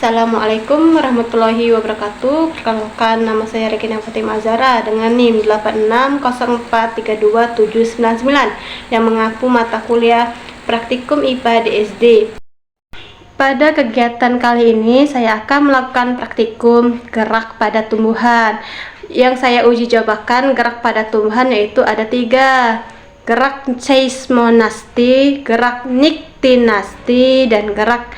Assalamualaikum warahmatullahi wabarakatuh. Perkenalkan, nama saya Regina Fatimah Zahra dengan NIM 860432799 yang mengaku mata kuliah Praktikum IPA di SD. Pada kegiatan kali ini saya akan melakukan praktikum gerak pada tumbuhan. Yang saya uji cobakan gerak pada tumbuhan yaitu ada 3: gerak seismonasti, gerak niktinasti, dan gerak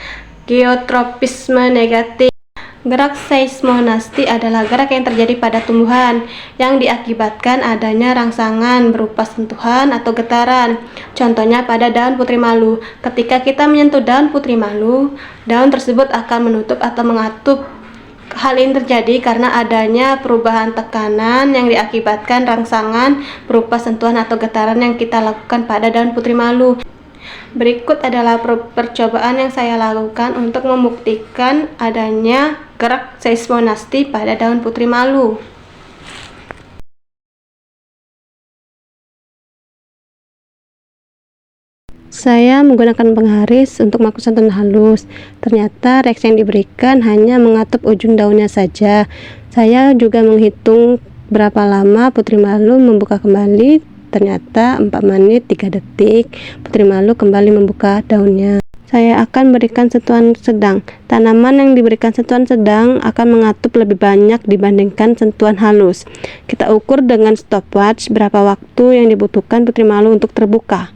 geotropisme negatif. Gerak seismonasti adalah gerak yang terjadi pada tumbuhan yang diakibatkan adanya rangsangan berupa sentuhan atau getaran. Contohnya pada daun putri malu. Ketika kita menyentuh daun putri malu, daun tersebut akan menutup atau mengatup. Hal ini terjadi karena adanya perubahan tekanan yang diakibatkan rangsangan berupa sentuhan atau getaran yang kita lakukan pada daun putri malu. Berikut adalah percobaan yang saya lakukan untuk membuktikan adanya gerak seismonasti pada daun putri malu. Saya menggunakan pengharis untuk melakukan sentuhan halus. Ternyata reaksi yang diberikan hanya mengatup ujung daunnya saja. Saya juga menghitung berapa lama putri malu membuka kembali. Ternyata 4 menit 3 detik putri malu kembali membuka daunnya. Saya akan berikan sentuhan sedang. Tanaman yang diberikan sentuhan sedang akan mengatup lebih banyak dibandingkan sentuhan halus. Kita ukur dengan stopwatch berapa waktu yang dibutuhkan putri malu untuk terbuka.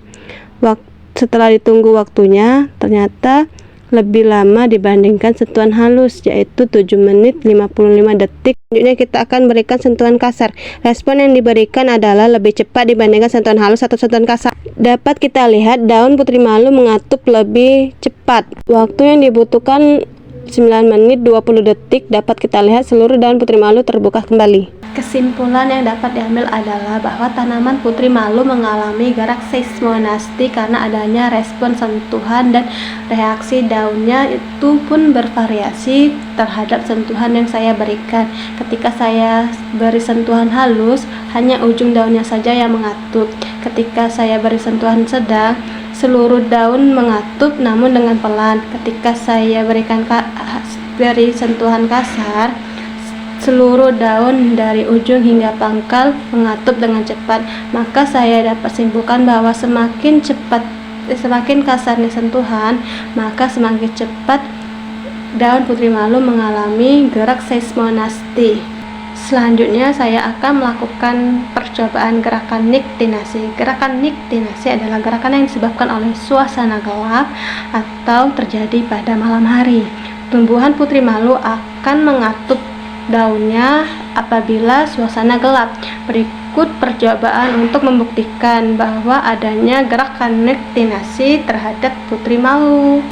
Setelah ditunggu waktunya, ternyata lebih lama dibandingkan sentuhan halus, yaitu 7 menit 55 detik. Selanjutnya kita akan berikan sentuhan kasar. Respon yang diberikan adalah lebih cepat dibandingkan sentuhan halus atau sentuhan kasar. Dapat kita lihat daun putri malu mengatup lebih cepat. Waktu yang dibutuhkan 9 menit 20 detik. Dapat kita lihat seluruh daun putri malu terbuka kembali. Kesimpulan yang dapat diambil adalah bahwa tanaman putri malu mengalami gerak seismonasti karena adanya respon sentuhan, dan reaksi daunnya itu pun bervariasi terhadap sentuhan yang saya berikan. Ketika saya beri sentuhan halus, hanya ujung daunnya saja yang mengatup. Ketika saya beri sentuhan sedang, seluruh daun mengatup namun dengan pelan. Ketika saya beri sentuhan kasar, seluruh daun dari ujung hingga pangkal mengatup dengan cepat. Maka saya dapat simpulkan bahwa semakin kasarnya sentuhan, maka semakin cepat daun putri malu mengalami gerak seismonasti. Selanjutnya saya akan melakukan percobaan gerakan niktinasi. Gerakan niktinasi adalah gerakan yang disebabkan oleh suasana gelap atau terjadi pada malam hari. Tumbuhan putri malu akan mengatup daunnya apabila suasana gelap. Berikut percobaan untuk membuktikan bahwa adanya gerakan niktinasi terhadap putri malu.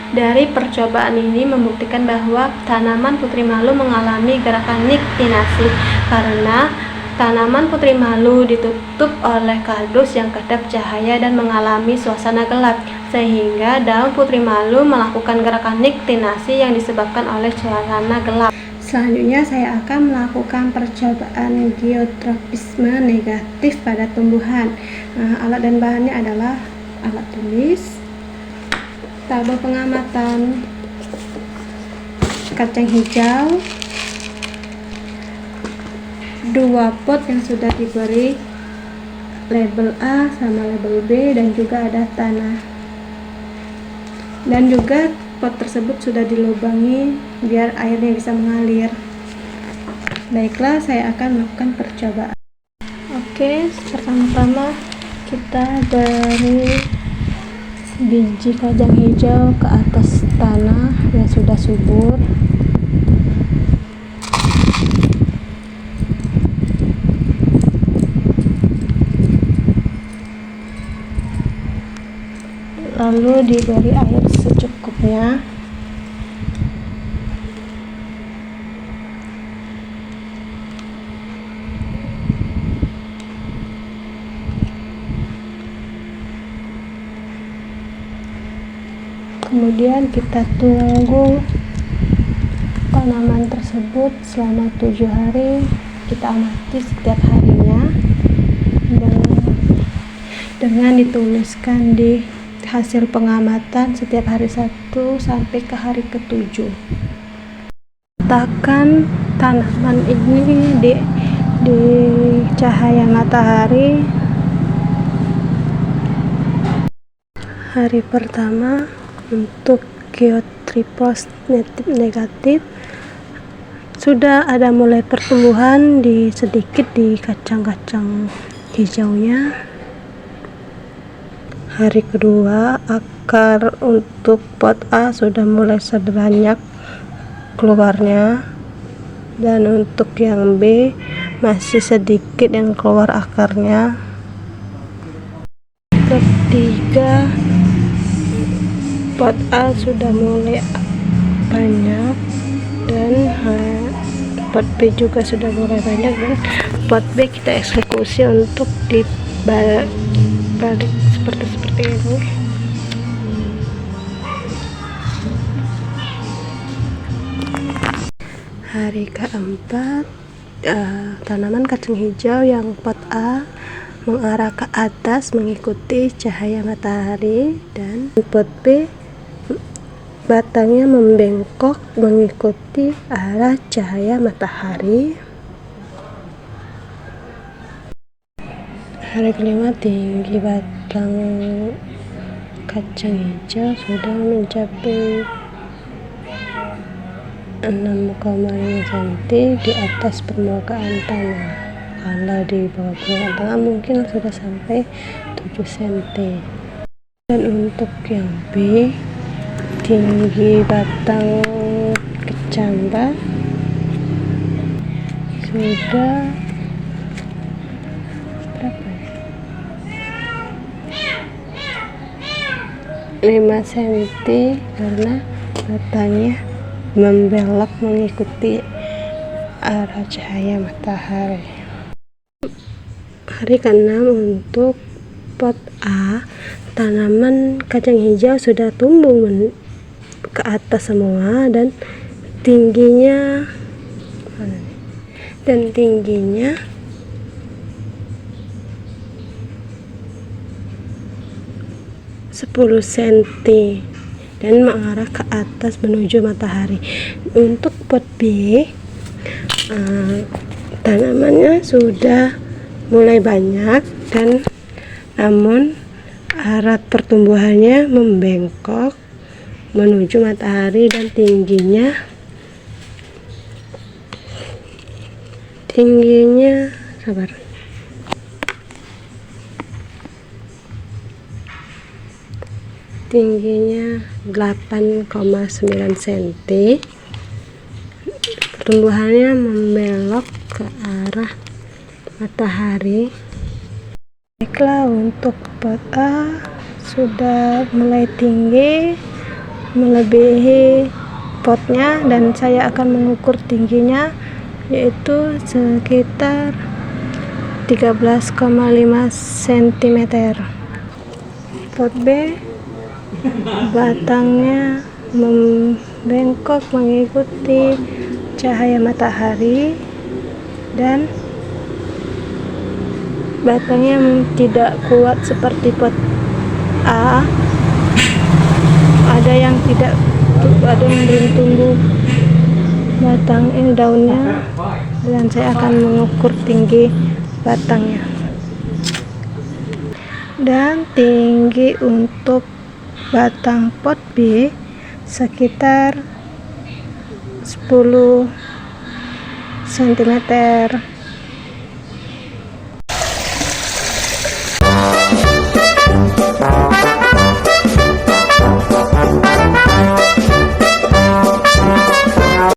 Dari percobaan ini membuktikan bahwa tanaman putri malu mengalami gerakan niktinasi karena tanaman putri malu ditutup oleh kardus yang kedap cahaya dan mengalami suasana gelap, sehingga daun putri malu melakukan gerakan niktinasi yang disebabkan oleh suasana gelap. Selanjutnya saya akan melakukan percobaan geotropisme negatif pada tumbuhan. Alat dan bahannya adalah alat tulis, tabel pengamatan, kacang hijau, 2 pot yang sudah diberi label A sama label B, dan juga ada tanah. Dan juga pot tersebut sudah dilubangi biar airnya bisa mengalir. Baiklah, saya akan melakukan percobaan. Oke, pertama-tama kita beri biji kacang hijau ke atas tanah yang sudah subur. Lalu diberi air secukupnya. Kemudian kita tunggu tanaman tersebut selama 7 hari. Kita amati setiap harinya dengan dituliskan di hasil pengamatan setiap hari 1 sampai ke hari ke-7. Letakkan tanaman ini di cahaya matahari. Hari pertama untuk geotripos negatif sudah ada mulai pertumbuhan sedikit di kacang-kacang hijaunya. Hari kedua, akar untuk pot A sudah mulai sebanyak keluarnya, dan untuk yang B masih sedikit yang keluar akarnya. Ketiga, pot A sudah mulai banyak, dan pot B juga sudah mulai banyak, dan pot B kita eksekusi untuk dibalik seperti ini. Hari keempat, tanaman kacang hijau yang pot A mengarah ke atas mengikuti cahaya matahari, dan pot B batangnya membengkok mengikuti arah cahaya matahari. Hari kelima, tinggi batang kacang hijau sudah mencapai 6,5 cm di atas permukaan tanah. Kalau di bawah permukaan tanah mungkin sudah sampai 7 cm. Dan untuk yang B, tinggi batang kecambah sudah berapa ya? 5 cm karena batangnya membelok mengikuti arah cahaya matahari. Hari ke-6 untuk pot A, tanaman kacang hijau sudah tumbuh ke atas semua, dan tingginya 10 cm dan mengarah ke atas menuju matahari. Untuk pot B, tanamannya sudah mulai banyak, dan namun arah pertumbuhannya membengkok menuju matahari, dan tingginya sabar, tingginya 8,9 cm. Pertumbuhannya membelok ke arah matahari. Baiklah, untuk pot A sudah mulai tinggi melebihi potnya, dan saya akan mengukur tingginya, yaitu sekitar 13,5 cm. Pot B, batangnya membengkok mengikuti cahaya matahari, dan batangnya tidak kuat seperti pot A. Ada yang belum tumbuh daunnya, dan saya akan mengukur tinggi batangnya. dan tinggi untuk batang pot B sekitar 10 cm.